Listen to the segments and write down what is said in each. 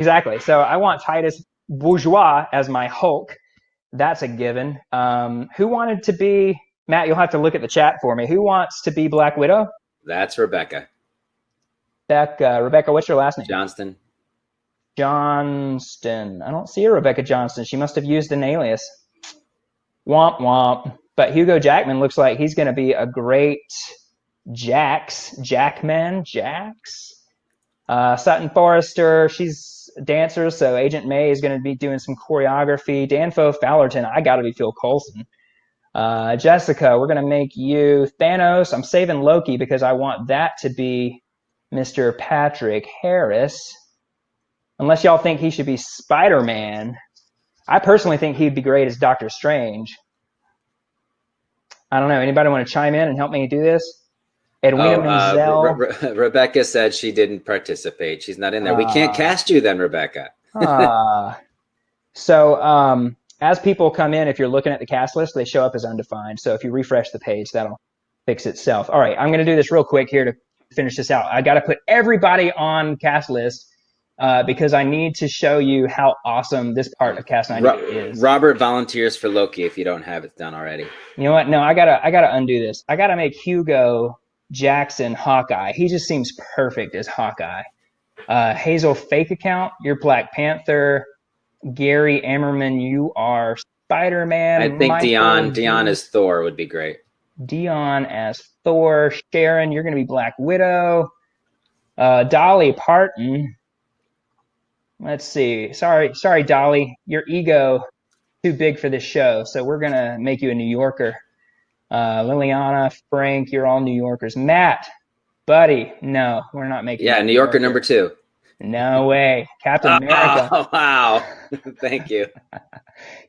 Exactly. So I want Titus Bourgeois as my Hulk. That's a given. Who wanted to be Matt? You'll have to look at the chat for me. Who wants to be Black Widow? That's Rebecca Rebecca, what's your last name? Johnston. Johnston. I don't see a Rebecca Johnston. She must have used an alias. Womp womp. But Hugo Jackman looks like he's going to be a great Jackman. Sutton Forrester, she's a dancer, so Agent May is going to be doing some choreography. Danfo Fallerton, I got to be Phil Coulson. Jessica, we're going to make you Thanos. I'm saving Loki because I want that to be Mr. Patrick Harris. Unless y'all think he should be Spider-Man. I personally think he'd be great as Doctor Strange. I don't know. Anybody want to chime in and help me do this? Edwina Menzel. Rebecca said she didn't participate. She's not in there. We can't cast you then, Rebecca. So as people come in, if you're looking at the cast list, they show up as undefined. So if you refresh the page, that'll fix itself. All right, I'm going to do this real quick here to finish this out. I got to put everybody on cast list because I need to show you how awesome this part of Cast 98 is. Robert volunteers for Loki if you don't have it done already. You know what? No, I gotta undo this. I gotta make Hugo Jackson Hawkeye. He just seems perfect as Hawkeye. Hazel Fake Account, you're Black Panther. Gary Ammerman, you are Spider-Man. I think Dion as Thor would be great. Dion as Thor. Sharon, you're going to be Black Widow. Dolly Parton. Let's see. Sorry, Dolly. Your ego too big for this show, so we're going to make you a New Yorker. Liliana, Frank, you're all New Yorkers. Matt, buddy, no, we're not making you New Yorker number 2. No way. Captain America. Oh, wow. Thank you.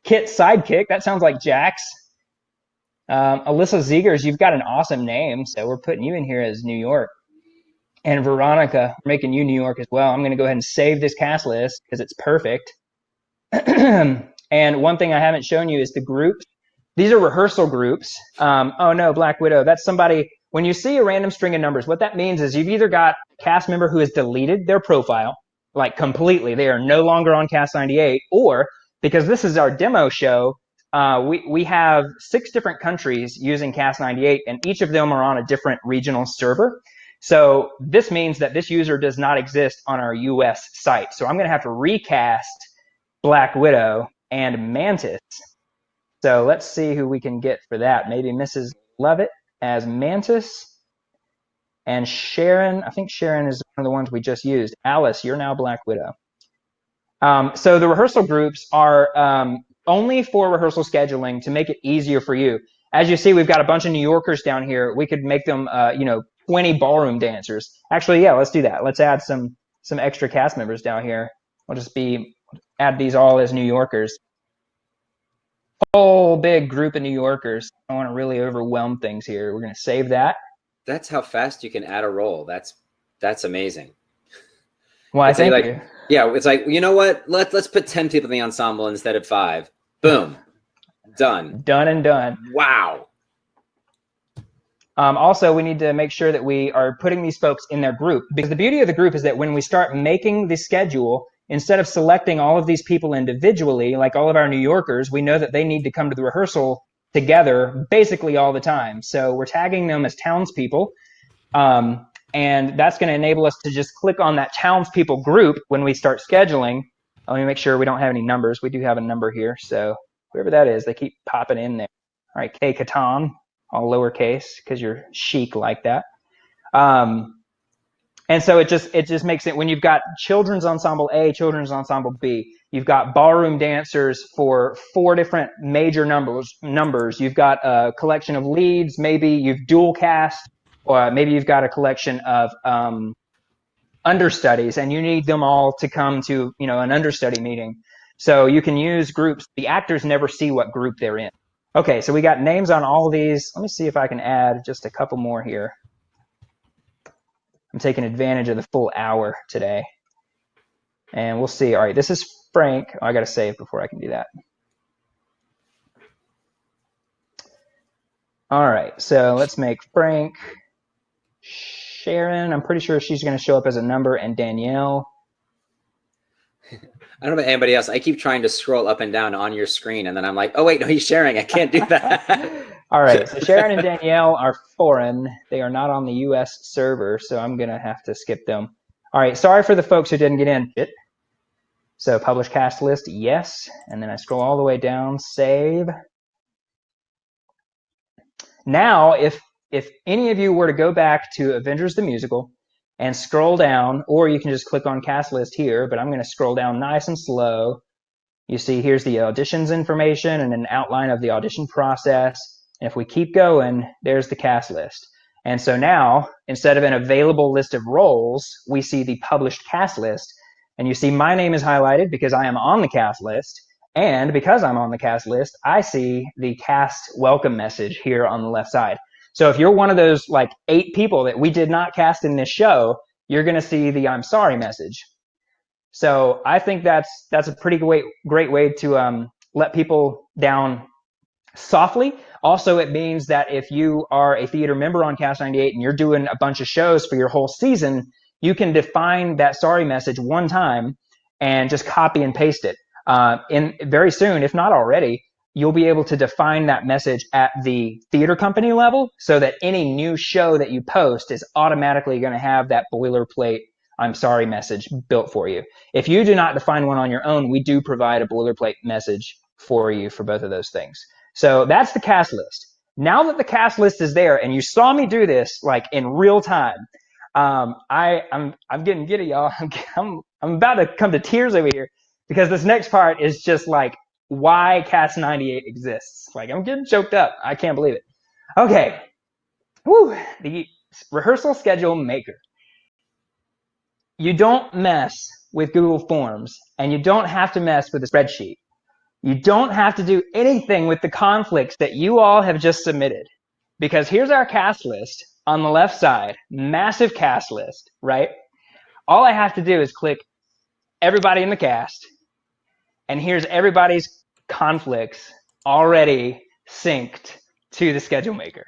Kit Sidekick. That sounds like Jax. Alyssa Zegers, you've got an awesome name, so we're putting you in here as New York. And Veronica, we're making you New York as well. I'm going to go ahead and save this cast list because it's perfect. And one thing I haven't shown you is the groups. These are rehearsal groups. Oh, no, Black Widow. That's somebody. When you see a random string of numbers, what that means is you've either got a cast member who has deleted their profile, like completely, they are no longer on Cast 98, or because this is our demo show, we have 6 different countries using Cast 98, and each of them are on a different regional server. So this means that this user does not exist on our US site. So I'm going to have to recast Black Widow and Mantis. So let's see who we can get for that. Maybe Mrs. Lovett as Mantis, and Sharon, I think Sharon is one of the ones we just used. Alice, you're now Black Widow. So the rehearsal groups are only for rehearsal scheduling to make it easier for you. As you see, we've got a bunch of New Yorkers down here. We could make them, 20 ballroom dancers. Actually, yeah, let's do that. Let's add some extra cast members down here. We'll just add these all as New Yorkers. Whole big group of New Yorkers. I want to really overwhelm things here. We're going to save that. That's how fast you can add a role. That's amazing. Well, thank you. Yeah, it's like, you know what? Let's put 10 people in the ensemble instead of 5. Boom. Done. Done and done. Wow. Also, we need to make sure that we are putting these folks in their group, because the beauty of the group is that when we start making the schedule, instead of selecting all of these people individually, like all of our New Yorkers, we know that they need to come to the rehearsal together basically all the time. So we're tagging them as townspeople. And that's going to enable us to just click on that townspeople group when we start scheduling. Let me make sure we don't have any numbers. We do have a number here. So whoever that is, they keep popping in there. All right, K. Katan, all lowercase, because you're chic like that. And so it just makes it, when you've got children's ensemble A, children's ensemble B, you've got ballroom dancers for 4 different major numbers. You've got a collection of leads. Maybe you've dual cast, or maybe you've got a collection of understudies, and you need them all to come to an understudy meeting. So you can use groups. The actors never see what group they're in. Okay, so we got names on all of these. Let me see if I can add just a couple more here. I'm taking advantage of the full hour today. And we'll see. All right, this is Frank. Oh, I got to save before I can do that. All right, so let's make Frank. Sharon, I'm pretty sure she's going to show up as a number, and Danielle. I don't know about anybody else. I keep trying to scroll up and down on your screen, and then I'm like, oh wait, no, he's sharing. I can't do that. All right, so Sharon and Danielle are foreign. They are not on the US server, so I'm going to have to skip them. All right, sorry for the folks who didn't get in. So publish cast list, yes. And then I scroll all the way down, save. Now, if any of you were to go back to Avengers the Musical and scroll down, or you can just click on cast list here, but I'm going to scroll down nice and slow. You see here's the auditions information and an outline of the audition process. And if we keep going, there's the cast list. And so now, instead of an available list of roles, we see the published cast list. And you see my name is highlighted because I am on the cast list. And because I'm on the cast list, I see the cast welcome message here on the left side. So if you're one of those like 8 people that we did not cast in this show, you're going to see the I'm sorry message. So I think that's a pretty great way to let people down softly. Also, it means that if you are a theater member on Cast 98 and you're doing a bunch of shows for your whole season, you can define that sorry message one time and just copy and paste it. In very soon, if not already, you'll be able to define that message at the theater company level so that any new show that you post is automatically going to have that boilerplate I'm sorry message built for you. If you do not define one on your own, we do provide a boilerplate message for you for both of those things. So that's the cast list. Now that the cast list is there, and you saw me do this like in real time, I'm getting giddy, y'all. I'm about to come to tears over here because this next part is just like why Cast 98 exists. Like I'm getting choked up. I can't believe it. Okay, woo, the rehearsal schedule maker. You don't mess with Google Forms, and you don't have to mess with a spreadsheet. You don't have to do anything with the conflicts that you all have just submitted. Because here's our cast list on the left side, massive cast list, right? All I have to do is click everybody in the cast, and here's everybody's conflicts already synced to the schedule maker.